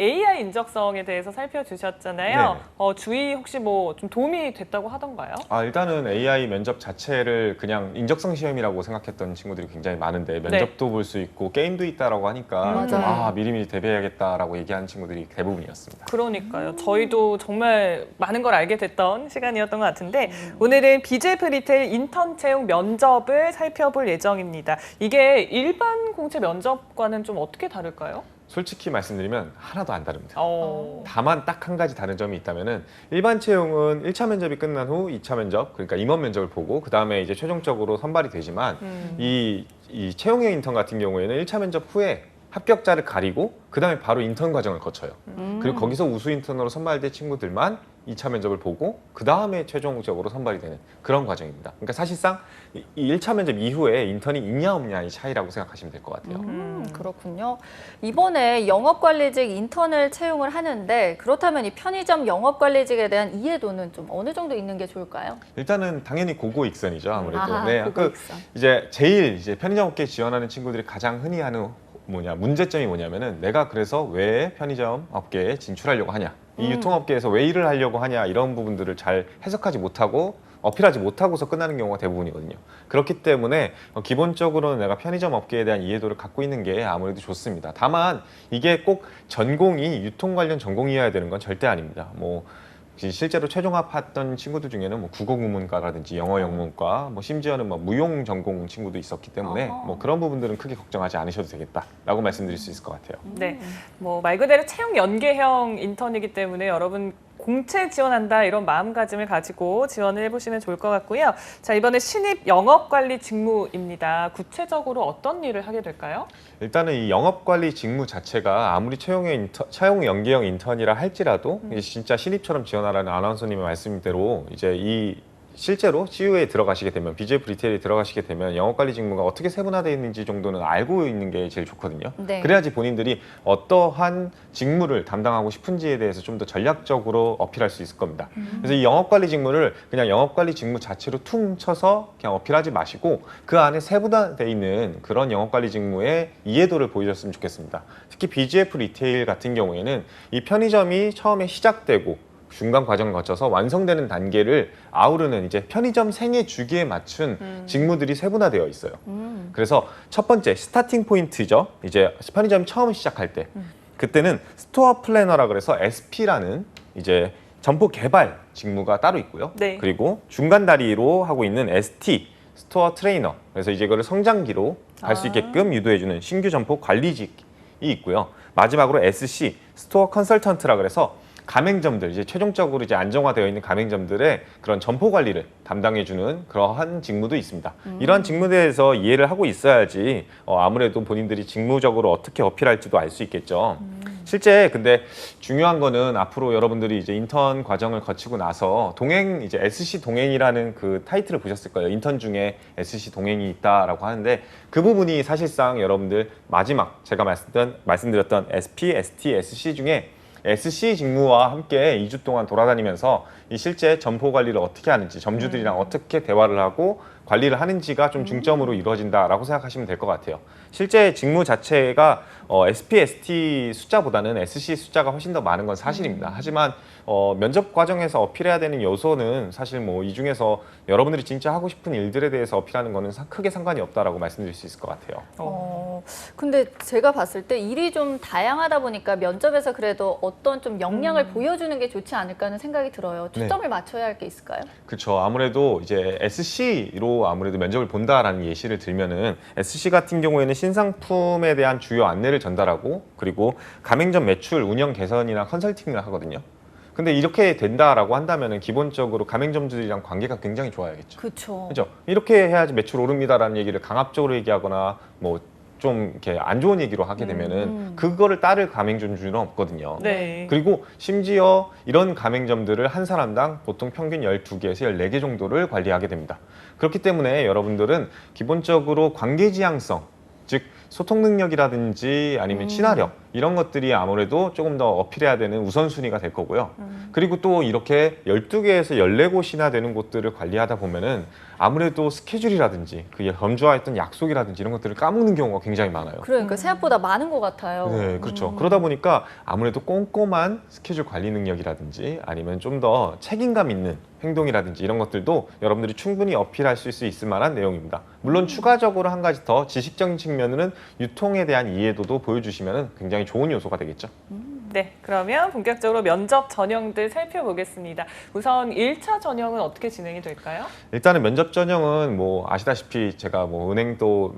AI 인적성에 대해서 살펴주셨잖아요. 네. 주의 혹시 뭐 좀 도움이 됐다고 하던가요? 일단은 AI 면접 자체를 그냥 인적성 시험이라고 생각했던 친구들이 굉장히 많은데 면접도 볼 수 있고 게임도 있다라고 하니까 좀 맞아요. 미리미리 대비해야겠다라고 얘기하는 친구들이 대부분이었습니다. 그러니까요. 저희도 정말 많은 걸 알게 됐던 시간이었던 것 같은데 오늘은 BJF 리테일 인턴 채용 면접을 살펴볼 예정입니다. 이게 일반 공채 면접과는 좀 어떻게 다를까요? 솔직히 말씀드리면 하나도 안 다릅니다. 어. 다만 딱 한 가지 다른 점이 있다면은 일반 채용은 1차 면접이 끝난 후 2차 면접, 그러니까 임원 면접을 보고 그 다음에 이제 최종적으로 선발이 되지만 이 채용형 인턴 같은 경우에는 1차 면접 후에 합격자를 가리고 그 다음에 바로 인턴 과정을 거쳐요. 그리고 거기서 우수 인턴으로 선발된 친구들만 2차 면접을 보고 그 다음에 최종적으로 선발이 되는 그런 과정입니다. 그러니까 사실상 이 1차 면접 이후에 인턴이 있냐 없냐의 차이라고 생각하시면 될 것 같아요. 그렇군요. 이번에 영업관리직 인턴을 채용을 하는데 그렇다면 이 편의점 영업관리직에 대한 이해도는 좀 어느 정도 있는 게 좋을까요? 일단은 당연히 고고익선이죠, 아무래도. 아하, 고고익선. 이제 제일 편의점 업계에 지원하는 친구들이 가장 흔히 하는 문제점이 뭐냐면은 내가 그래서 왜 편의점 업계에 진출하려고 하냐, 이 유통업계에서 왜 일을 하려고 하냐, 이런 부분들을 잘 해석하지 못하고 어필하지 못하고서 끝나는 경우가 대부분이거든요. 그렇기 때문에 기본적으로는 내가 편의점 업계에 대한 이해도를 갖고 있는 게 아무래도 좋습니다. 다만 이게 꼭 전공이 유통 관련 전공이어야 되는 건 절대 아닙니다. 실제로 최종 합했던 친구들 중에는 국어 국문과라든지 영어 영문과, 심지어는 무용 전공 친구도 있었기 때문에 그런 부분들은 크게 걱정하지 않으셔도 되겠다라고 말씀드릴 수 있을 것 같아요. 네, 말 그대로 채용 연계형 인턴이기 때문에 여러분 공채 지원한다 이런 마음가짐을 가지고 지원을 해보시면 좋을 것 같고요. 자, 이번에 신입 영업관리 직무입니다. 구체적으로 어떤 일을 하게 될까요? 일단은 이 영업관리 직무 자체가 아무리 채용 연계형 인턴이라 할지라도 이제 진짜 신입처럼 지원하라는 아나운서님의 말씀대로 이제 실제로 CU에 들어가시게 되면, BJF 리테일에 들어가시게 되면 영업관리 직무가 어떻게 세분화되어 있는지 정도는 알고 있는 게 제일 좋거든요. 네. 그래야지 본인들이 어떠한 직무를 담당하고 싶은지에 대해서 좀 더 전략적으로 어필할 수 있을 겁니다. 그래서 이 영업관리 직무를 그냥 영업관리 직무 자체로 퉁 쳐서 그냥 어필하지 마시고 그 안에 세분화되어 있는 그런 영업관리 직무의 이해도를 보여줬으면 좋겠습니다. 특히 BJF 리테일 같은 경우에는 이 편의점이 처음에 시작되고 중간 과정을 거쳐서 완성되는 단계를 아우르는 이제 편의점 생애 주기에 맞춘 직무들이 세분화되어 있어요. 그래서 첫 번째 스타팅 포인트죠. 이제 편의점이 처음 시작할 때 그때는 스토어 플래너라 그래서 SP라는 이제 점포 개발 직무가 따로 있고요. 네. 그리고 중간 다리로 하고 있는 ST 스토어 트레이너, 그래서 이제 이거를 성장기로 갈 수 있게끔 유도해주는 신규 점포 관리직이 있고요. 마지막으로 SC 스토어 컨설턴트라 그래서 가맹점들, 이제 최종적으로 이제 안정화되어 있는 가맹점들의 그런 점포 관리를 담당해주는 그러한 직무도 있습니다. 이러한 직무에 대해서 이해를 하고 있어야지 아무래도 본인들이 직무적으로 어떻게 어필할지도 알 수 있겠죠. 실제 근데 중요한 거는 앞으로 여러분들이 이제 인턴 과정을 거치고 나서 동행, 이제 SC 동행이라는 그 타이틀을 보셨을 거예요. 인턴 중에 SC 동행이 있다라고 하는데 그 부분이 사실상 여러분들 마지막 제가 말씀드렸던 SP, ST, SC 중에 SC 직무와 함께 2주 동안 돌아다니면서 이 실제 점포 관리를 어떻게 하는지, 점주들이랑 어떻게 대화를 하고 관리를 하는지가 좀 중점으로 이루어진다라고 생각하시면 될 것 같아요. 실제 직무 자체가 SP, ST 숫자보다는 SC 숫자가 훨씬 더 많은 건 사실입니다. 하지만 면접 과정에서 어필해야 되는 요소는 사실 이 중에서 여러분들이 진짜 하고 싶은 일들에 대해서 어필하는 거는 크게 상관이 없다라고 말씀드릴 수 있을 것 같아요. 근데 제가 봤을 때 일이 좀 다양하다 보니까 면접에서 그래도 어떤 좀 역량을 보여주는 게 좋지 않을까 하는 생각이 들어요. 초점을 맞춰야 할 게 있을까요? 그렇죠. 아무래도 이제 SC로 아무래도 면접을 본다라는 예시를 들면은 SC 같은 경우에는 신상품에 대한 주요 안내를 전달하고 그리고 가맹점 매출 운영 개선이나 컨설팅을 하거든요. 근데 이렇게 된다라고 한다면은 기본적으로 가맹점주들이랑 관계가 굉장히 좋아야겠죠. 그렇죠. 그렇죠. 이렇게 해야지 매출 오릅니다라는 얘기를 강압적으로 얘기하거나 좀 이렇게 안 좋은 얘기로 하게 되면은 그거를 따를 가맹점주는 없거든요. 네. 그리고 심지어 이런 가맹점들을 한 사람당 보통 평균 12개에서 14개 정도를 관리하게 됩니다. 그렇기 때문에 여러분들은 기본적으로 관계 지향성, 즉 소통 능력이라든지 아니면 친화력, 이런 것들이 아무래도 조금 더 어필해야 되는 우선순위가 될 거고요. 그리고 또 이렇게 12개에서 14곳이나 되는 곳들을 관리하다 보면은 아무래도 스케줄이라든지 그 점주와했던 약속이라든지 이런 것들을 까먹는 경우가 굉장히 많아요. 그러니까 생각보다 많은 것 같아요. 네, 그렇죠. 그러다 보니까 아무래도 꼼꼼한 스케줄 관리 능력이라든지 아니면 좀 더 책임감 있는 행동이라든지 이런 것들도 여러분들이 충분히 어필할 수 있을 만한 내용입니다. 물론 추가적으로 한 가지 더 지식적인 측면으로는 유통에 대한 이해도도 보여주시면 굉장히 좋은 요소가 되겠죠. 네, 그러면 본격적으로 면접 전형들 살펴보겠습니다. 우선 1차 전형은 어떻게 진행이 될까요? 일단은 면접 전형은 뭐 아시다시피 제가 뭐 은행도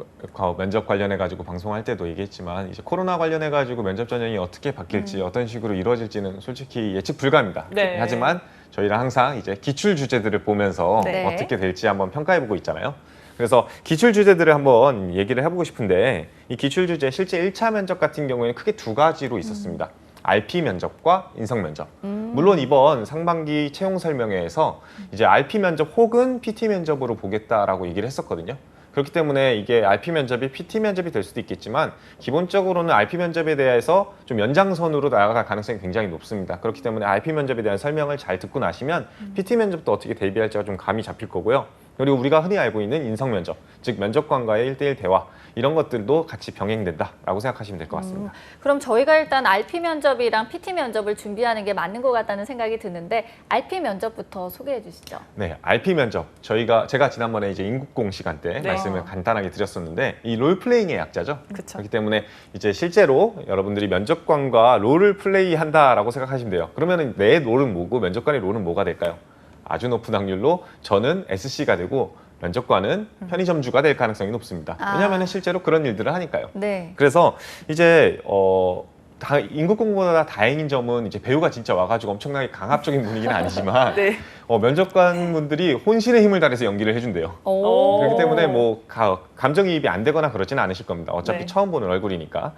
면접 관련해 가지고 방송할 때도 얘기했지만 이제 코로나 관련해 가지고 면접 전형이 어떻게 바뀔지 어떤 식으로 이루어질지는 솔직히 예측 불가합니다. 네. 하지만 저희는 항상 이제 기출 주제들을 보면서 네. 어떻게 될지 한번 평가해 보고 있잖아요. 그래서 기출 주제들을 한번 얘기를 해보고 싶은데 이 기출 주제 실제 1차 면접 같은 경우에는 크게 두 가지로 있었습니다. RP 면접과 인성 면접. 물론 이번 상반기 채용 설명회에서 이제 RP 면접 혹은 PT 면접으로 보겠다라고 얘기를 했었거든요. 그렇기 때문에 이게 RP 면접이 PT 면접이 될 수도 있겠지만 기본적으로는 RP 면접에 대해서 좀 연장선으로 나아갈 가능성이 굉장히 높습니다. 그렇기 때문에 RP 면접에 대한 설명을 잘 듣고 나시면 PT 면접도 어떻게 대비할지가 좀 감이 잡힐 거고요. 그리고 우리가 흔히 알고 있는 인성 면접, 즉 면접관과의 1대1 대화 이런 것들도 같이 병행된다라고 생각하시면 될 것 같습니다. 그럼 저희가 일단 RP 면접이랑 PT 면접을 준비하는 게 맞는 것 같다는 생각이 드는데 RP 면접부터 소개해 주시죠. 네, RP 면접. 제가 지난번에 이제 인국공 시간 때 네. 말씀을 간단하게 드렸었는데 이 롤플레잉의 약자죠. 그쵸. 그렇기 때문에 이제 실제로 여러분들이 면접관과 롤을 플레이한다라고 생각하시면 돼요. 그러면은 내 롤은 뭐고 면접관의 롤은 뭐가 될까요? 아주 높은 확률로 저는 SC가 되고 면접관은 편의점주가 될 가능성이 높습니다. 왜냐하면 실제로 그런 일들을 하니까요. 네. 그래서 이제 인국공보다 다행인 점은 이제 배우가 진짜 와가지고 엄청나게 강압적인 분위기는 아니지만 네. 면접관 분들이 혼신의 힘을 다해서 연기를 해준대요. 오. 그렇기 때문에 뭐 감정이입이 안 되거나 그러지는 않으실 겁니다. 어차피 네. 처음 보는 얼굴이니까.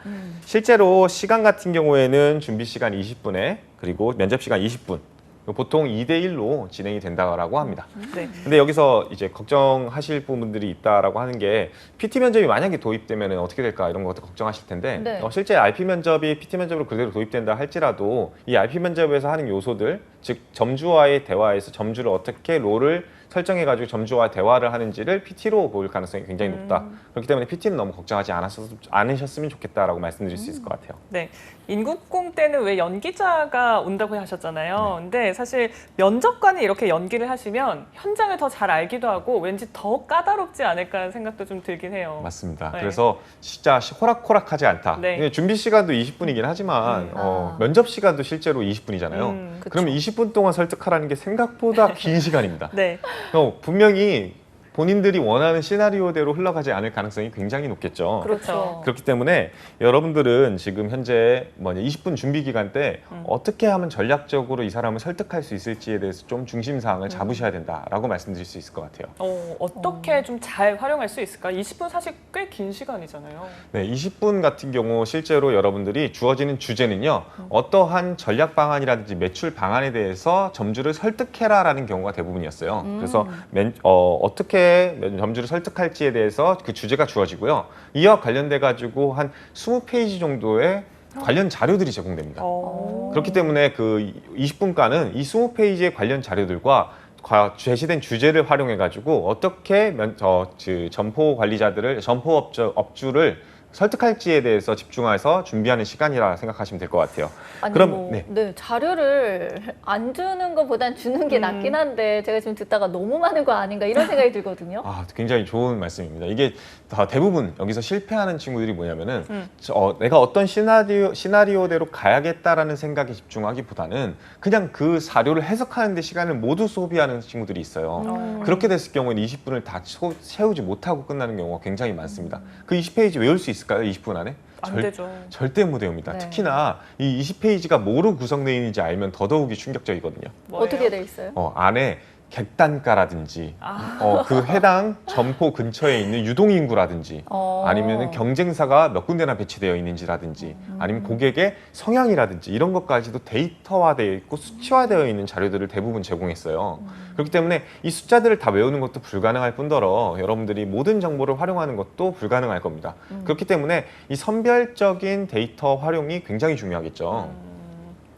실제로 시간 같은 경우에는 준비 시간 20분에 그리고 면접 시간 20분. 보통 2대1로 진행이 된다고 합니다. 네. 근데 여기서 이제 걱정하실 부분들이 있다라고 하는 게 PT 면접이 만약에 도입되면 어떻게 될까 이런 것도 걱정하실 텐데 네. 실제 RP 면접이 PT 면접으로 그대로 도입된다 할지라도 이 RP 면접에서 하는 요소들 즉 점주와의 대화에서 점주를 어떻게 롤을 설정해가지고 점주와 대화를 하는지를 PT로 보일 가능성이 굉장히 높다. 그렇기 때문에 PT는 너무 걱정하지 않으셨으면 좋겠다라고 말씀드릴 수 있을 것 같아요. 네. 인국공 때는 왜 연기자가 온다고 하셨잖아요. 근데 사실 면접관이 이렇게 연기를 하시면 현장을 더 잘 알기도 하고 왠지 더 까다롭지 않을까 하는 생각도 좀 들긴 해요. 맞습니다. 네. 그래서 진짜 호락호락하지 않다. 네. 준비 시간도 20분이긴 하지만 면접 시간도 실제로 20분이잖아요. 그쵸. 그러면 20분 동안 설득하라는 게 생각보다 긴 시간입니다. 네. 분명히 본인들이 원하는 시나리오대로 흘러가지 않을 가능성이 굉장히 높겠죠. 그렇죠. 그렇기 때문에 여러분들은 지금 현재 20분 준비 기간 때 어떻게 하면 전략적으로 이 사람을 설득할 수 있을지에 대해서 좀 중심 사항을 잡으셔야 된다라고 말씀드릴 수 있을 것 같아요. 어떻게 좀 잘 활용할 수 있을까? 20분 사실 꽤 긴 시간이잖아요. 네, 20분 같은 경우 실제로 여러분들이 주어지는 주제는요. 어떠한 전략 방안이라든지 매출 방안에 대해서 점주를 설득해라라는 경우가 대부분이었어요. 그래서 어떻게 점주를 설득할지에 대해서 그 주제가 주어지고요. 이와 관련돼 가지고 한 20페이지 정도의 관련 자료들이 제공됩니다. 그렇기 때문에 그 20분간은 이 20페이지의 관련 자료들과 제시된 주제를 활용해 가지고 어떻게 점포 관리자들을 업주를 설득할지에 대해서 집중해서 준비하는 시간이라 생각하시면 될 것 같아요. 아니, 그럼 네, 자료를 안 주는 것보단 주는 게 낫긴 한데 제가 지금 듣다가 너무 많은 거 아닌가 이런 생각이 들거든요. 굉장히 좋은 말씀입니다. 이게 다 대부분 여기서 실패하는 친구들이 뭐냐면은 내가 어떤 시나리오대로 가야겠다라는 생각에 집중하기보다는 그냥 그 자료를 해석하는 데 시간을 모두 소비하는 친구들이 있어요. 그렇게 됐을 경우에는 20분을 다 채우지 못하고 끝나는 경우가 굉장히 많습니다. 그 20페이지 외울 수 있을까요? 20분 안에? 안 되죠. 절대 못 외웁니다. 네. 특히나 이 20페이지가 뭐로 구성되어 있는지 알면 더더욱이 충격적이거든요. 뭐예요? 어떻게 돼 있어요? 안에 객단가라든지 그 해당 점포 근처에 있는 유동인구라든지 아니면 경쟁사가 몇 군데나 배치되어 있는지라든지 아니면 고객의 성향이라든지 이런 것까지도 데이터화되어 있고 수치화되어 있는 자료들을 대부분 제공했어요. 그렇기 때문에 이 숫자들을 다 외우는 것도 불가능할 뿐더러 여러분들이 모든 정보를 활용하는 것도 불가능할 겁니다. 그렇기 때문에 이 선별적인 데이터 활용이 굉장히 중요하겠죠.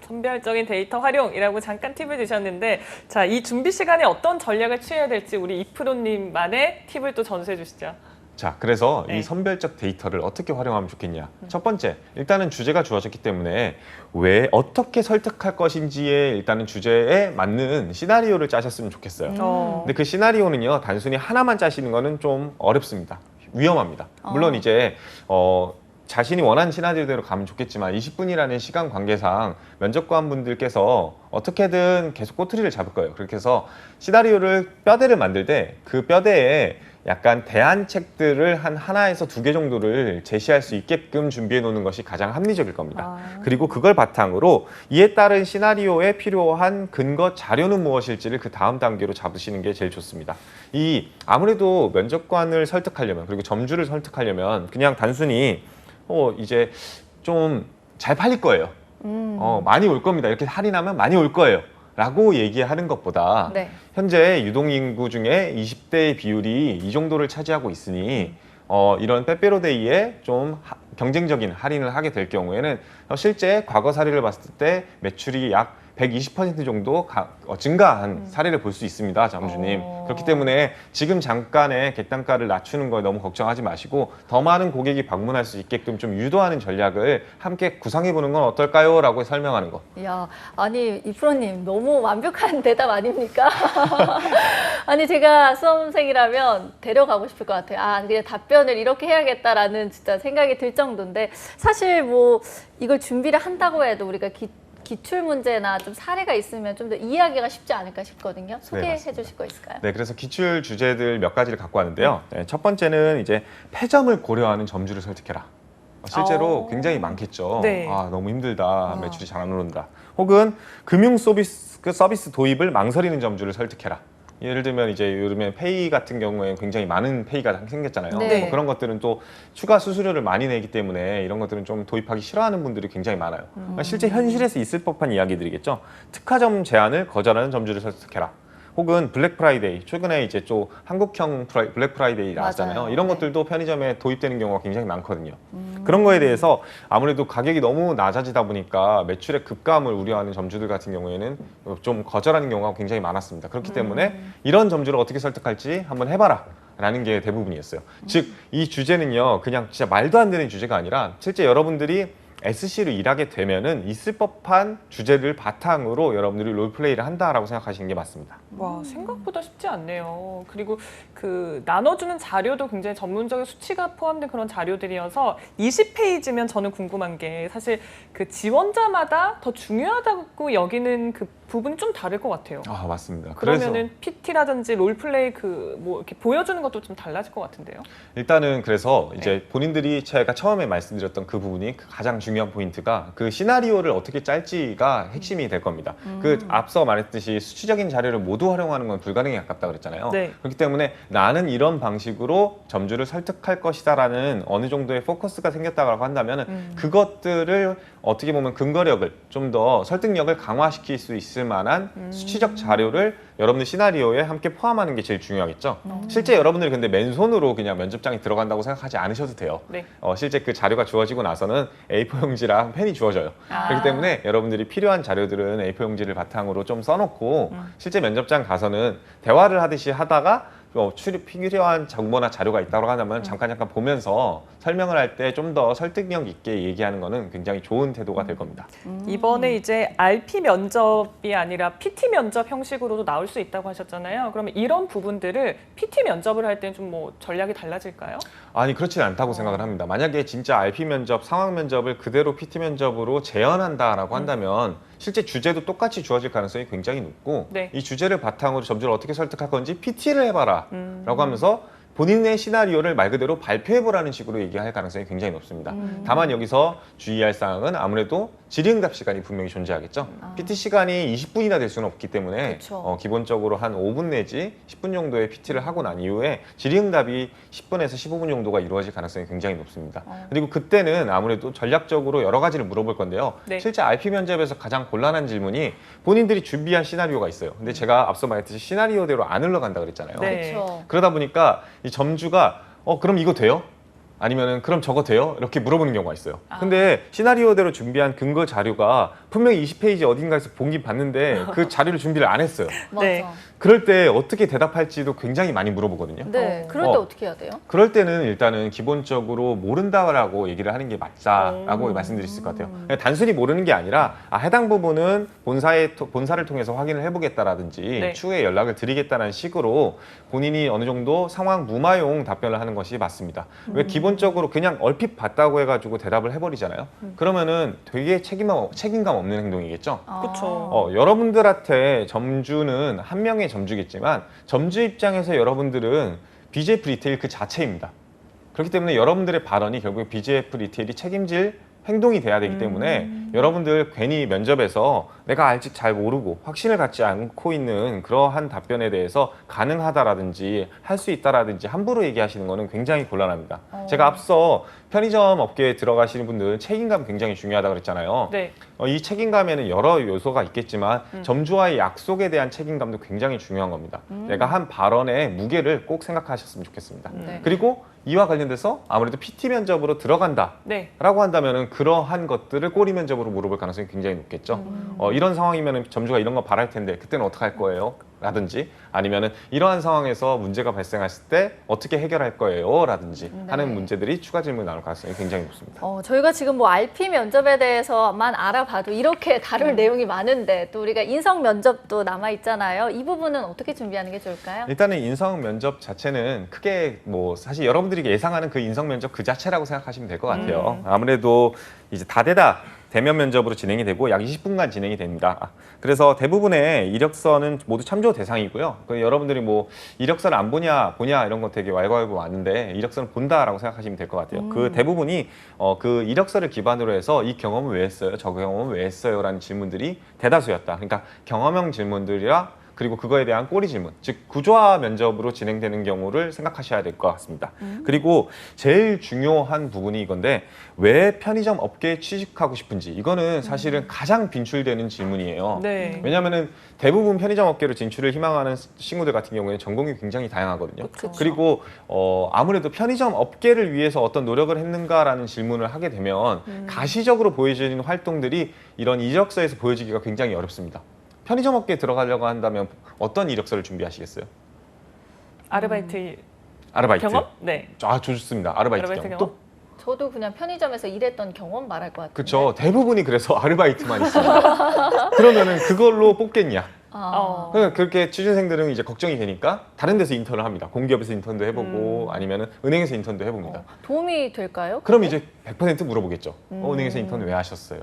선별적인 데이터 활용이라고 잠깐 팁을 주셨는데, 자, 이 준비 시간에 어떤 전략을 취해야 될지 우리 이프로님만의 팁을 또 전수해 주시죠. 자, 그래서 네. 이 선별적 데이터를 어떻게 활용하면 좋겠냐. 첫 번째, 일단은 주제가 주어졌기 때문에 왜 어떻게 설득할 것인지에 일단은 주제에 맞는 시나리오를 짜셨으면 좋겠어요. 근데 그 시나리오는요, 단순히 하나만 짜시는 거는 좀 어렵습니다. 위험합니다. 물론 이제 자신이 원하는 시나리오대로 가면 좋겠지만 20분이라는 시간 관계상 면접관 분들께서 어떻게든 계속 꼬투리를 잡을 거예요. 그렇게 해서 시나리오를 뼈대를 만들 때 그 뼈대에 약간 대안책들을 한 하나에서 2개 정도를 제시할 수 있게끔 준비해 놓는 것이 가장 합리적일 겁니다. 그리고 그걸 바탕으로 이에 따른 시나리오에 필요한 근거 자료는 무엇일지를 그 다음 단계로 잡으시는 게 제일 좋습니다. 아무래도 면접관을 설득하려면 그리고 점주를 설득하려면 그냥 단순히 이제 좀 잘 팔릴 거예요. 많이 올 겁니다. 이렇게 할인하면 많이 올 거예요. 라고 얘기하는 것보다 네. 현재 유동인구 중에 20대의 비율이 이 정도를 차지하고 있으니 이런 빼빼로데이에 좀 경쟁적인 할인을 하게 될 경우에는 실제 과거 사례를 봤을 때 매출이 약 120% 정도 증가한 사례를 볼 수 있습니다, 점주님. 그렇기 때문에 지금 잠깐의 객단가를 낮추는 거에 너무 걱정하지 마시고 더 많은 고객이 방문할 수 있게끔 좀 유도하는 전략을 함께 구상해보는 건 어떨까요? 라고 설명하는 거. 야, 아니 이프로님 너무 완벽한 대답 아닙니까? 아니 제가 수험생이라면 데려가고 싶을 것 같아요. 아, 그냥 답변을 이렇게 해야겠다라는 진짜 생각이 들 정도인데 사실 뭐 이걸 준비를 한다고 해도 우리가 기출 문제나 좀 사례가 있으면 좀 더 이해하기가 쉽지 않을까 싶거든요. 소개해 주실 거 있을까요? 네, 그래서 기출 주제들 몇 가지를 갖고 왔는데요. 네, 첫 번째는 이제 패점을 고려하는 점주를 설득해라. 실제로 굉장히 많겠죠. 네. 아, 너무 힘들다. 매출이 잘 안 오른다. 혹은 금융 서비스 도입을 망설이는 점주를 설득해라. 예를 들면 이제 요즘에 페이 같은 경우에 굉장히 많은 페이가 생겼잖아요. 네. 뭐 그런 것들은 또 추가 수수료를 많이 내기 때문에 이런 것들은 좀 도입하기 싫어하는 분들이 굉장히 많아요. 그러니까 실제 현실에서 있을 법한 이야기들이겠죠. 특화점 제한을 거절하는 점주를 설득해라. 혹은 블랙 프라이데이, 최근에 이제 좀 한국형 블랙 프라이데이 나왔잖아요. 맞아요. 이런 네. 것들도 편의점에 도입되는 경우가 굉장히 많거든요. 그런 거에 대해서 아무래도 가격이 너무 낮아지다 보니까 매출의 급감을 우려하는 점주들 같은 경우에는 좀 거절하는 경우가 굉장히 많았습니다. 그렇기 때문에 이런 점주를 어떻게 설득할지 한번 해봐라. 라는 게 대부분이었어요. 즉, 이 주제는요, 그냥 진짜 말도 안 되는 주제가 아니라 실제 여러분들이 SC로 일하게 되면은 있을 법한 주제를 바탕으로 여러분들이 롤플레이를 한다라고 생각하시는 게 맞습니다. 와, 생각보다 쉽지 않네요. 그리고 그 나눠주는 자료도 굉장히 전문적인 수치가 포함된 그런 자료들이어서 20페이지면 저는 궁금한 게 사실 그 지원자마다 더 중요하다고 여기는 그 부분이 좀 다를 것 같아요. 아, 맞습니다. 그러면은 PT라든지 롤플레이 그 뭐 이렇게 보여주는 것도 좀 달라질 것 같은데요. 일단은 그래서 이제 본인들이 제가 처음에 말씀드렸던 그 부분이 가장 중요한 포인트가 그 시나리오를 어떻게 짤지가 핵심이 될 겁니다. 그 앞서 말했듯이 수치적인 자료를 모두 활용하는 건 불가능에 가깝다 그랬잖아요. 네. 그렇기 때문에 나는 이런 방식으로 점주를 설득할 것이다라는 어느 정도의 포커스가 생겼다고 한다면 그것들을 어떻게 보면 근거력을 좀 더 설득력을 강화시킬 수 있을 만한 수치적 자료를 여러분들 시나리오에 함께 포함하는 게 제일 중요하겠죠. 실제 여러분들이 근데 맨손으로 그냥 면접장에 들어간다고 생각하지 않으셔도 돼요. 네. 실제 그 자료가 주어지고 나서는 A4 용지랑 펜이 주어져요. 그렇기 때문에 여러분들이 필요한 자료들은 A4 용지를 바탕으로 좀 써놓고 실제 면접장 가서는 대화를 하듯이 하다가 필요한 정보나 자료가 있다고 하면 잠깐 보면서 설명을 할 때 좀 더 설득력 있게 얘기하는 거는 굉장히 좋은 태도가 될 겁니다. 이번에 이제 RP 면접이 아니라 PT 면접 형식으로도 나올 수 있다고 하셨잖아요. 그러면 이런 부분들을 PT 면접을 할 때 좀 뭐 전략이 달라질까요? 아니, 그렇지는 않다고 생각을 합니다. 만약에 진짜 RP 면접, 상황 면접을 그대로 PT 면접으로 재현한다라고 한다면 실제 주제도 똑같이 주어질 가능성이 굉장히 높고 네. 이 주제를 바탕으로 점주를 어떻게 설득할 건지 PT를 해봐라 라고 하면서 본인의 시나리오를 말 그대로 발표해보라는 식으로 얘기할 가능성이 굉장히 높습니다. 다만 여기서 주의할 사항은 아무래도 질의응답 시간이 분명히 존재하겠죠. PT 시간이 20분이나 될 수는 없기 때문에 그쵸. 기본적으로 한 5분 내지 10분 정도의 PT를 하고 난 이후에 질의응답이 10분에서 15분 정도가 이루어질 가능성이 굉장히 높습니다. 그리고 그때는 아무래도 전략적으로 여러 가지를 물어볼 건데요. 네. 실제 RP 면접에서 가장 곤란한 질문이 본인들이 준비한 시나리오가 있어요. 근데 제가 앞서 말했듯이 시나리오대로 안 흘러간다 그랬잖아요. 네. 그렇죠. 그러다 보니까 이 점주가 그럼 이거 돼요? 아니면은 그럼 저거 돼요? 이렇게 물어보는 경우가 있어요. 근데 시나리오대로 준비한 근거 자료가 분명히 20페이지 어딘가에서 본긴 봤는데 그 자료를 준비를 안 했어요. 맞아. 네. 그럴 때 어떻게 대답할지도 굉장히 많이 물어보거든요. 네. 그럴 때 어떻게 해야 돼요? 그럴 때는 일단은 기본적으로 모른다라고 얘기를 하는 게 맞다라고 말씀드릴 수 있을 것 같아요. 그냥 단순히 모르는 게 아니라 해당 부분은 본사를 통해서 확인을 해보겠다라든지 네. 추후에 연락을 드리겠다는 식으로 본인이 어느 정도 상황 무마용 답변을 하는 것이 맞습니다. 왜 기본적으로 그냥 얼핏 봤다고 해가지고 대답을 해버리잖아요. 그러면은 되게 책임감 없는 행동이겠죠. 그렇죠. 여러분들한테 점주는 한 명의 점주겠지만 점주 입장에서 여러분들은 BJF 리테일 그 자체입니다. 그렇기 때문에 여러분들의 발언이 결국 BJF 리테일이 책임질 행동이 돼야 되기 때문에 여러분들 괜히 면접에서 내가 아직 잘 모르고 확신을 갖지 않고 있는 그러한 답변에 대해서 가능하다라든지 할 수 있다라든지 함부로 얘기하시는 거는 굉장히 곤란합니다. 제가 앞서 편의점 업계에 들어가시는 분들은 책임감 굉장히 중요하다고 그랬잖아요. 네. 이 책임감에는 여러 요소가 있겠지만 점주와의 약속에 대한 책임감도 굉장히 중요한 겁니다. 내가 한 발언의 무게를 꼭 생각하셨으면 좋겠습니다. 네. 그리고 이와 관련돼서 아무래도 PT 면접으로 들어간다 네. 라고 한다면은 그러한 것들을 꼬리 면접으로 물어볼 가능성이 굉장히 높겠죠. 이런 상황이면은 점주가 이런 거 바랄 텐데 그때는 어떻게 할 거예요? 라든지 아니면은 이러한 상황에서 문제가 발생했을 때 어떻게 해결할 거예요? 라든지 하는 문제들이 추가 질문이 나올 가능성이 굉장히 높습니다. 저희가 지금 뭐 RP 면접에 대해서만 알아봐도 이렇게 다룰 내용이 많은데 또 우리가 인성 면접도 남아 있잖아요. 이 부분은 어떻게 준비하는 게 좋을까요? 일단은 인성 면접 자체는 크게 뭐 사실 여러분들이 예상하는 그 인성 면접 그 자체라고 생각하시면 될 것 같아요. 아무래도 이제 다대다 대면 면접으로 진행이 되고 약 20분간 진행이 됩니다. 그래서 대부분의 이력서는 모두 참조 대상이고요. 여러분들이 뭐 이력서를 안 보냐 이런 거 되게 왈가왈부 많은데 이력서는 본다라고 생각하시면 될 것 같아요. 그 대부분이 그 이력서를 기반으로 해서 이 경험은 왜 했어요? 저 경험은 왜 했어요? 라는 질문들이 대다수였다. 그러니까 경험형 질문들이라 그리고 그거에 대한 꼬리 질문, 즉 구조화 면접으로 진행되는 경우를 생각하셔야 될 것 같습니다. 그리고 제일 중요한 부분이 이건데 왜 편의점 업계에 취직하고 싶은지 이거는 사실은 가장 빈출되는 질문이에요. 네. 왜냐하면 대부분 편의점 업계로 진출을 희망하는 친구들 같은 경우에 전공이 굉장히 다양하거든요. 그쵸. 그리고 아무래도 편의점 업계를 위해서 어떤 노력을 했는가라는 질문을 하게 되면 가시적으로 보여지는 활동들이 이런 이력서에서 보여지기가 굉장히 어렵습니다. 편의점 업계에 들어가려고 한다면 어떤 이력서를 준비하시겠어요? 아르바이트 아르바이트. 경험? 네. 좋습니다. 아르바이트 아르바이트 경험. 경험? 저도 그냥 편의점에서 일했던 경험 말할 것 같아요. 그렇죠. 대부분이 그래서 아르바이트만 있습니다. 그러면은 그걸로 뽑겠냐? 그러니까 그렇게 취준생들은 이제 걱정이 되니까 다른 데서 인턴을 합니다. 공기업에서 인턴도 해보고 아니면은 은행에서 인턴도 해봅니다. 도움이 될까요? 그럼 이제 100% 물어보겠죠. 은행에서 인턴 왜 하셨어요?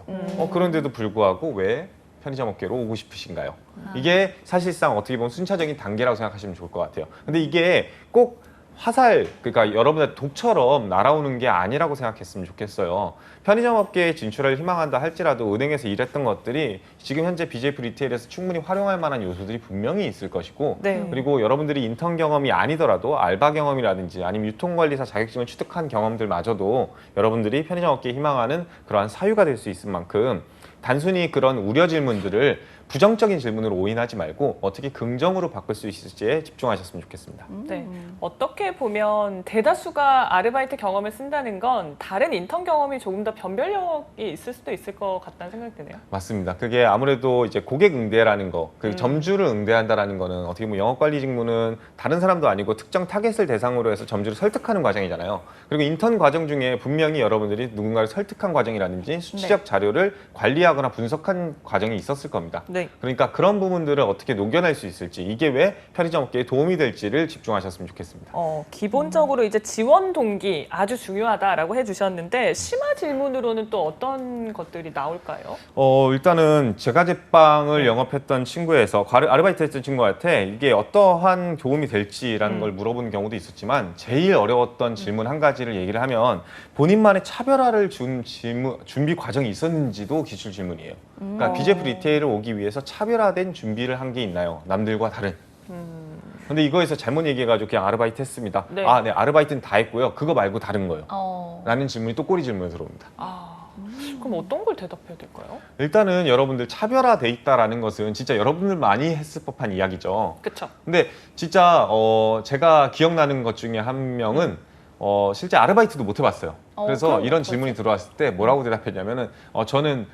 그런데도 불구하고 왜 편의점 업계로 오고 싶으신가요? 이게 사실상 어떻게 보면 순차적인 단계라고 생각하시면 좋을 것 같아요. 근데 이게 꼭 화살, 그러니까 여러분의 독처럼 날아오는 게 아니라고 생각했으면 좋겠어요. 편의점 업계에 진출을 희망한다 할지라도 은행에서 일했던 것들이 지금 현재 BJF 리테일에서 충분히 활용할 만한 요소들이 분명히 있을 것이고 네. 그리고 여러분들이 인턴 경험이 아니더라도 알바 경험이라든지 아니면 유통관리사 자격증을 취득한 경험들마저도 여러분들이 편의점 업계에 희망하는 그러한 사유가 될 수 있을 만큼 단순히 그런 우려 질문들을 부정적인 질문으로 오인하지 말고 어떻게 긍정으로 바꿀 수 있을지에 집중하셨으면 좋겠습니다. 네. 어떻게 보면 대다수가 아르바이트 경험을 쓴다는 건 다른 인턴 경험이 조금 더 변별력이 있을 수도 있을 것 같다는 생각이 드네요. 맞습니다. 그게 아무래도 이제 고객 응대라는 거, 그 점주를 응대한다라는 거는 어떻게 보면 영업관리 직무는 다른 사람도 아니고 특정 타겟을 대상으로 해서 점주를 설득하는 과정이잖아요. 그리고 인턴 과정 중에 분명히 여러분들이 누군가를 설득한 과정이라든지 수치적 자료를 관리하거나 분석한 과정이 있었을 겁니다. 네. 그러니까 그런 부분들을 어떻게 녹여낼 수 있을지, 이게 왜 편의점 업계에 도움이 될지를 집중하셨으면 좋겠습니다. 기본적으로 이제 지원 동기 아주 중요하다라고 해주셨는데 심화 질문으로는 또 어떤 것들이 나올까요? 일단은 제과제빵을 영업했던 친구에서 아르바이트 했던 친구한테 이게 어떠한 도움이 될지라는 걸 물어보는 경우도 있었지만, 제일 어려웠던 질문 한 가지를 얘기를 하면 본인만의 차별화를 준 준비 과정이 있었는지도 기출 질문이에요. 그러니까 BJF 리테일을 오기 위해서 차별화된 준비를 한 게 있나요? 남들과 다른. 근데 이거에서 잘못 얘기해가지고 그냥 아르바이트 했습니다. 네. 네, 아르바이트는 다 했고요. 그거 말고 다른 거요. 라는 질문이 또 꼬리 질문에 들어옵니다. 그럼 어떤 걸 대답해야 될까요? 일단은 여러분들 차별화돼 있다라는 것은 진짜 여러분들 많이 했을 법한 이야기죠. 그렇죠. 근데 진짜 제가 기억나는 것 중에 한 명은 실제 아르바이트도 못 해봤어요. 그래서 그럼 이런 어떡하지? 질문이 들어왔을 때 뭐라고 대답했냐면은 저는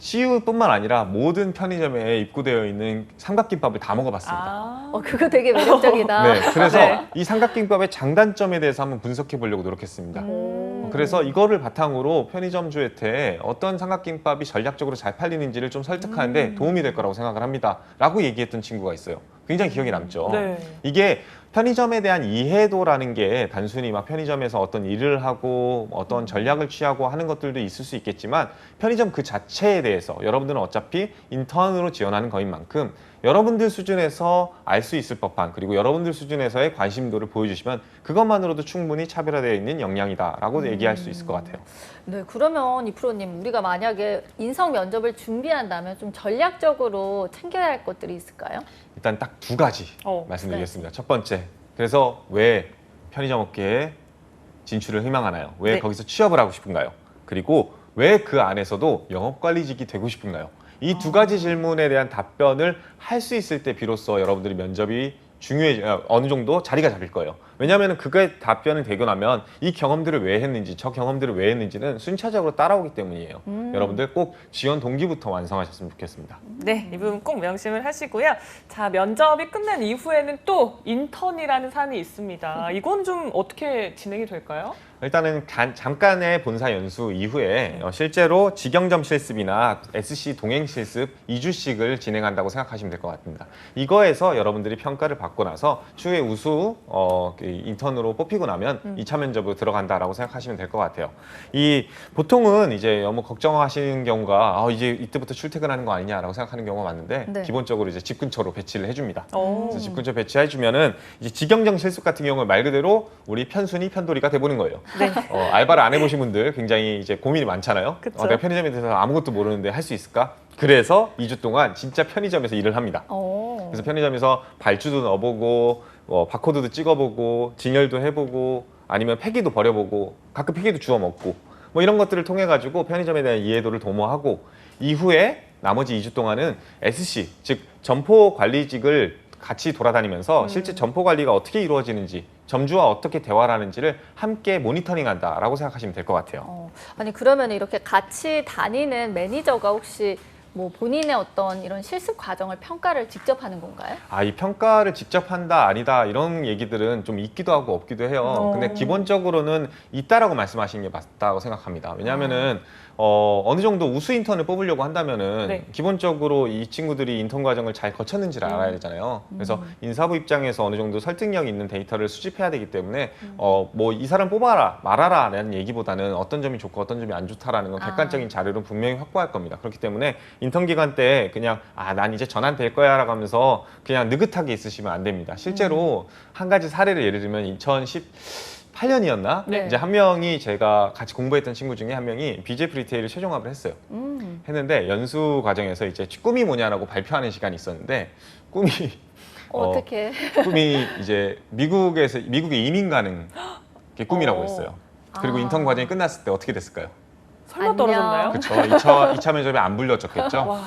CU뿐만 아니라 모든 편의점에 입고되어 있는 삼각김밥을 다 먹어봤습니다. 그거 되게 매력적이다. 네, 그래서 네. 이 삼각김밥의 장단점에 대해서 한번 분석해 보려고 노력했습니다. 그래서 이거를 바탕으로 편의점주한테 어떤 삼각김밥이 전략적으로 잘 팔리는지를 좀 설득하는데 도움이 될 거라고 생각을 합니다. 라고 얘기했던 친구가 있어요. 굉장히 기억에 남죠. 네. 이게 편의점에 대한 이해도라는 게 단순히 막 편의점에서 어떤 일을 하고 어떤 전략을 취하고 하는 것들도 있을 수 있겠지만, 편의점 그 자체에 대해서 여러분들은 어차피 인턴으로 지원하는 거인 만큼 여러분들 수준에서 알 수 있을 법한, 그리고 여러분들 수준에서의 관심도를 보여주시면 그것만으로도 충분히 차별화되어 있는 역량이다라고 얘기할 수 있을 것 같아요. 네, 그러면 이 프로님, 우리가 만약에 인성 면접을 준비한다면 좀 전략적으로 챙겨야 할 것들이 있을까요? 일단 딱 두 가지 네. 말씀드리겠습니다. 첫 번째, 그래서 왜 편의점 업계에 진출을 희망하나요? 왜 네. 거기서 취업을 하고 싶은가요? 그리고 왜 그 안에서도 영업관리직이 되고 싶은가요? 이 두 가지 질문에 대한 답변을 할 수 있을 때 비로소 여러분들이 면접이 어느 정도 자리가 잡힐 거예요. 왜냐하면 그거에 답변을 되고 나면 이 경험들을 왜 했는지, 저 경험들을 왜 했는지는 순차적으로 따라오기 때문이에요. 여러분들 꼭 지원 동기부터 완성하셨으면 좋겠습니다. 네, 이 부분 꼭 명심을 하시고요. 자, 면접이 끝난 이후에는 또 인턴이라는 산이 있습니다. 이건 좀 어떻게 진행이 될까요? 일단은 잠깐의 본사 연수 이후에 실제로 직영점 실습이나 SC 동행 실습 2주씩을 진행한다고 생각하시면 될 것 같습니다. 이거에서 여러분들이 평가를 받고 나서 추후에 우수 인턴으로 뽑히고 나면 2차 면접으로 들어간다라고 생각하시면 될 것 같아요. 보통은 이제 너무 걱정하시는 경우가 이제 이때부터 출퇴근하는 거 아니냐라고 생각하는 경우가 많은데, 네. 기본적으로 이제 집 근처로 배치를 해줍니다. 오. 그래서 집 근처 배치해주면은 이제 직영점 실습 같은 경우는 말 그대로 우리 편순이 편돌이가 돼보는 거예요. 네. 알바를 안 해보신 분들 굉장히 이제 고민이 많잖아요. 그쵸. 내가 편의점에 대해서 아무것도 모르는데 할 수 있을까? 그래서 2주 동안 진짜 편의점에서 일을 합니다. 그래서 편의점에서 발주도 넣어보고 바코드도 찍어보고 진열도 해보고 아니면 폐기도 버려보고 가끔 폐기도 주워 먹고 뭐 이런 것들을 통해 가지고 편의점에 대한 이해도를 도모하고, 이후에 나머지 2주 동안은 SC 즉 점포 관리직을 같이 돌아다니면서 실제 점포 관리가 어떻게 이루어지는지, 점주와 어떻게 대화를 하는지를 함께 모니터링한다라고 생각하시면 될 것 같아요. 아니, 그러면 이렇게 같이 다니는 매니저가 혹시 뭐 본인의 어떤 이런 실습 과정을 평가를 직접 하는 건가요? 이 평가를 직접 한다 아니다 이런 얘기들은 좀 있기도 하고 없기도 해요. 근데 기본적으로는 있다라고 말씀하시는 게 맞다고 생각합니다. 왜냐하면은 어느 정도 우수 인턴을 뽑으려고 한다면은 네. 기본적으로 이 친구들이 인턴 과정을 잘 거쳤는지를 알아야 되잖아요. 그래서 인사부 입장에서 어느 정도 설득력 있는 데이터를 수집해야 되기 때문에 뭐 이 사람 뽑아라 말아라 라는 얘기보다는 어떤 점이 좋고 어떤 점이 안 좋다라는 건 객관적인 자료를 분명히 확보할 겁니다. 그렇기 때문에 인턴 기간 때 그냥 난 이제 전환 될 거야 라고 하면서 그냥 느긋하게 있으시면 안 됩니다. 실제로 한 가지 사례를 예를 들면 2018년이었나? 네. 이제 한 명이 제가 같이 공부했던 친구 중에 한 명이 BJF 리테일을 최종합을 했어요. 했는데 연수 과정에서 이제 꿈이 뭐냐라고 발표하는 시간이 있었는데 어떻게? 꿈이 이제 미국에 이민 가는 게 꿈이라고 했어요. 그리고 인턴 과정이 끝났을 때 어떻게 됐을까요? 설마 안녕. 떨어졌나요? 그렇죠. 2차 면접에 안 불려졌겠죠. 와.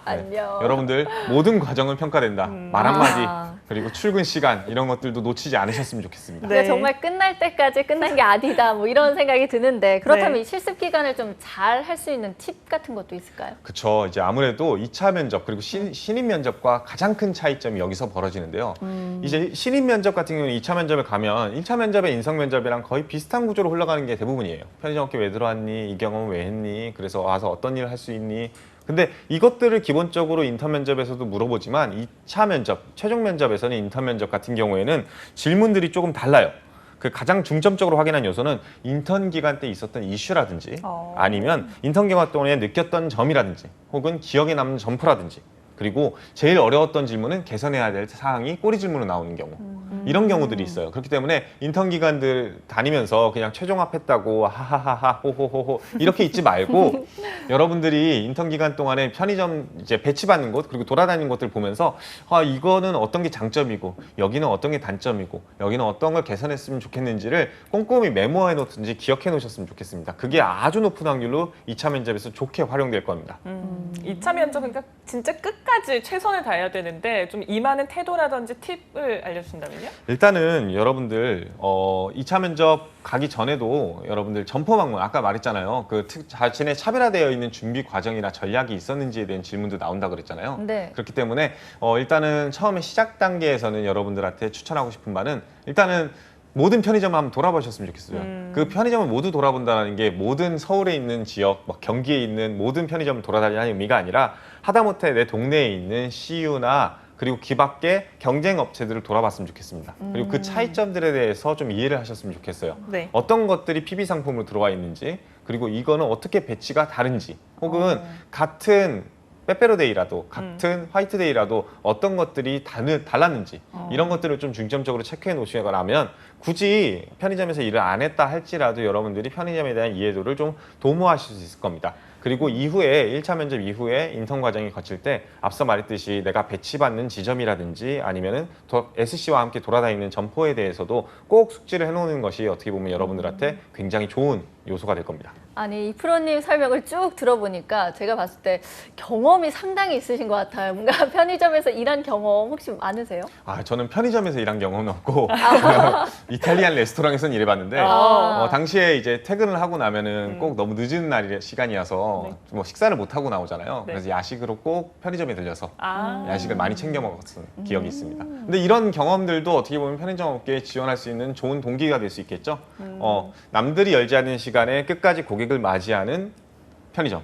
안녕. 여러분들 모든 과정은 평가된다. 말 한마디 아. 그리고 출근 시간 이런 것들도 놓치지 않으셨으면 좋겠습니다. 네. 그러니까 정말 끝날 때까지 끝난 게 아니다 뭐 이런 생각이 드는데, 그렇다면 네. 이 실습 기간을 좀 잘 할 수 있는 팁 같은 것도 있을까요? 그렇죠. 이제 아무래도 2차 면접 그리고 신입 면접과 가장 큰 차이점이 여기서 벌어지는데요. 이제 신입 면접 같은 경우는 2차 면접에 가면 1차 면접의 인성 면접이랑 거의 비슷한 구조로 흘러가는 게 대부분이에요. 편의점 업계 왜 들어왔니? 이 경험은 왜 했니? 그래서 와서 어떤 일을 할 수 있니? 근데 이것들을 기본적으로 인턴 면접에서도 물어보지만 2차 면접, 최종 면접에서는 인턴 면접 같은 경우에는 질문들이 조금 달라요. 그 가장 중점적으로 확인한 요소는 인턴 기간 때 있었던 이슈라든지 아니면 인턴 기간 동안에 느꼈던 점이라든지 혹은 기억에 남는 점포라든지 그리고 제일 어려웠던 질문은 개선해야 될 사항이 꼬리 질문으로 나오는 경우 이런 경우들이 있어요. 그렇기 때문에 인턴 기간들 다니면서 그냥 최종 합했다고 하하하하 호호호호 이렇게 있지 말고 여러분들이 인턴 기간 동안에 편의점 이제 배치받는 곳 그리고 돌아다니는 곳들 보면서 이거는 어떤 게 장점이고 여기는 어떤 게 단점이고 여기는 어떤 걸 개선했으면 좋겠는지를 꼼꼼히 메모해 놓든지 기억해 놓으셨으면 좋겠습니다. 그게 아주 높은 확률로 2차 면접에서 좋게 활용될 겁니다. 2차 면접 그러니까 진짜 끝까지 최선을 다해야 되는데 좀 임하는 태도라든지 팁을 알려주신다면요? 일단은 여러분들 2차 면접 가기 전에도 여러분들 점포 방문 아까 말했잖아요. 그 자신의 차별화되어 있는 준비 과정이나 전략이 있었는지에 대한 질문도 나온다 그랬잖아요. 네. 그렇기 때문에 일단은 처음에 시작 단계에서는 여러분들한테 추천하고 싶은 바는 일단은 모든 편의점을 한번 돌아보셨으면 좋겠어요. 그 편의점을 모두 돌아본다는 게 모든 서울에 있는 지역, 막 경기에 있는 모든 편의점을 돌아다니는 의미가 아니라 하다못해 내 동네에 있는 CU나 그리고 그 밖에 경쟁 업체들을 돌아봤으면 좋겠습니다. 그리고 그 차이점들에 대해서 좀 이해를 하셨으면 좋겠어요. 네. 어떤 것들이 PB 상품으로 들어와 있는지 그리고 이거는 어떻게 배치가 다른지 혹은 같은 빼빼로데이라도 같은 화이트데이라도 어떤 것들이 달랐는지 이런 것들을 좀 중점적으로 체크해 놓으시거나면 굳이 편의점에서 일을 안 했다 할지라도 여러분들이 편의점에 대한 이해도를 좀 도모하실 수 있을 겁니다. 그리고 이후에 1차 면접 이후에 인턴 과정이 거칠 때 앞서 말했듯이 내가 배치받는 지점이라든지 아니면은 SC와 함께 돌아다니는 점포에 대해서도 꼭 숙지를 해놓는 것이 어떻게 보면 여러분들한테 굉장히 좋은 요소가 될 겁니다. 아니 이 프로님 설명을 쭉 들어보니까 제가 봤을 때 경험이 상당히 있으신 것 같아요. 뭔가 편의점에서 일한 경험 혹시 많으세요? 저는 편의점에서 일한 경험은 없고 이탈리안 레스토랑에서는 일해봤는데 당시에 이제 퇴근을 하고 나면은 꼭 너무 늦은 시간이어서 뭐 식사를 못 하고 나오잖아요. 네. 그래서 야식으로 꼭 편의점에 들려서 아. 야식을 많이 챙겨 먹었던 기억이 있습니다. 근데 이런 경험들도 어떻게 보면 편의점 업계에 지원할 수 있는 좋은 동기가 될 수 있겠죠. 남들이 열지 않는 시간에 끝까지 고객을 맞이하는 편의점.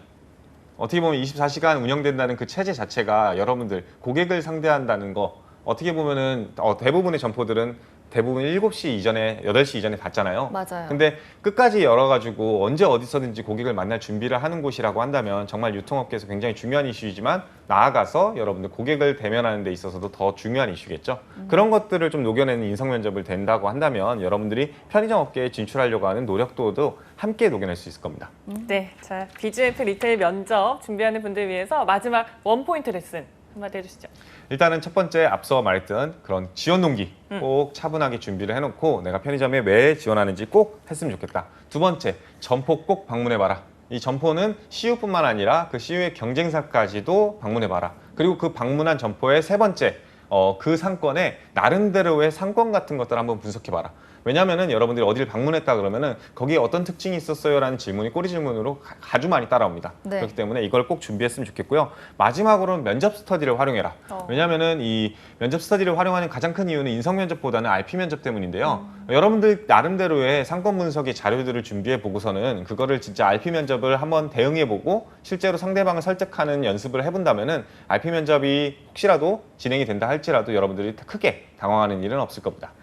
어떻게 보면 24시간 운영된다는 그 체제 자체가 여러분들 고객을 상대한다는 거 어떻게 보면은 대부분의 점포들은 대부분 7시 이전에 8시 이전에 닫잖아요. 맞아요. 근데 끝까지 열어가지고 언제 어디서든지 고객을 만날 준비를 하는 곳이라고 한다면 정말 유통업계에서 굉장히 중요한 이슈이지만 나아가서 여러분들 고객을 대면하는 데 있어서도 더 중요한 이슈겠죠. 그런 것들을 좀 녹여내는 인성 면접을 된다고 한다면 여러분들이 편의점 업계에 진출하려고 하는 노력도도 함께 녹여낼 수 있을 겁니다. 네, 자 BGF 리테일 면접 준비하는 분들 위해서 마지막 원포인트 레슨 한마디 해주시죠. 일단은 첫 번째 앞서 말했던 그런 지원 동기 꼭 차분하게 준비를 해놓고 내가 편의점에 왜 지원하는지 꼭 했으면 좋겠다. 두 번째, 점포 꼭 방문해봐라. 이 점포는 CU뿐만 아니라 그 CU의 경쟁사까지도 방문해봐라. 그리고 그 방문한 점포의 세 번째, 그 상권의 나름대로의 상권 같은 것들을 한번 분석해봐라. 왜냐하면은 여러분들이 어디를 방문했다 그러면은 거기에 어떤 특징이 있었어요라는 질문이 꼬리 질문으로 아주 많이 따라옵니다. 네. 그렇기 때문에 이걸 꼭 준비했으면 좋겠고요. 마지막으로는 면접 스터디를 활용해라. 왜냐하면은 이 면접 스터디를 활용하는 가장 큰 이유는 인성 면접보다는 RP 면접 때문인데요. 여러분들 나름대로의 상권 분석의 자료들을 준비해 보고서는 그거를 진짜 RP 면접을 한번 대응해 보고 실제로 상대방을 설득하는 연습을 해본다면은 RP 면접이 혹시라도 진행이 된다 할지라도 여러분들이 크게 당황하는 일은 없을 겁니다.